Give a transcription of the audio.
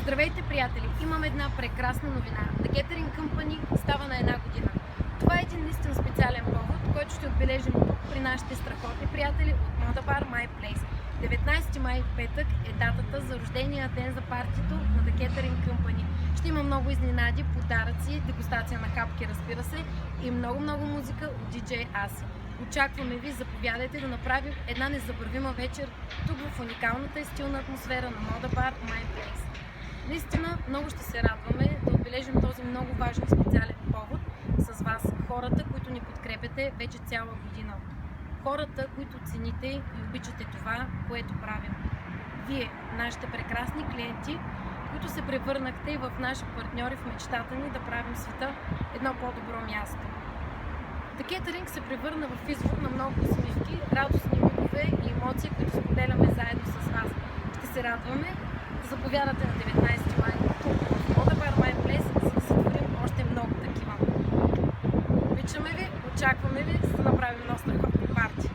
Здравейте, приятели! Имам една прекрасна новина. The Catering Company става на една година. Това е един наистина специален повод, който ще отбележим тук при нашите страхотни приятели от Мода Бар My Place. 19 май, петък, е датата за рождения ден за партито на The Catering Company. Ще има много изненади, подаръци, дегустация на хапки, разбира се, и много музика от DJ Аси. Очакваме ви, заповядайте да направим една незабравима вечер тук в уникалната и стилна атмосфера на Мода Бар My Place. Наистина много ще се радваме да отбележим този много важен специален повод с вас, хората, които ни подкрепяте вече цяла година. Хората, които цените и обичате това, което правим. Вие, нашите прекрасни клиенти, които се превърнахте и в наши партньори в мечтата ни да правим света едно по-добро място. The Catering се превърна в извор на много усмивки, радостни мигове и емоции, които споделяме заедно с вас. Ще се радваме да заповядате на 19 май тук в Мода Бар My Place, за да сътворим още много такива. Обичаме ви, очакваме ви, за да направим едно страхотно парти.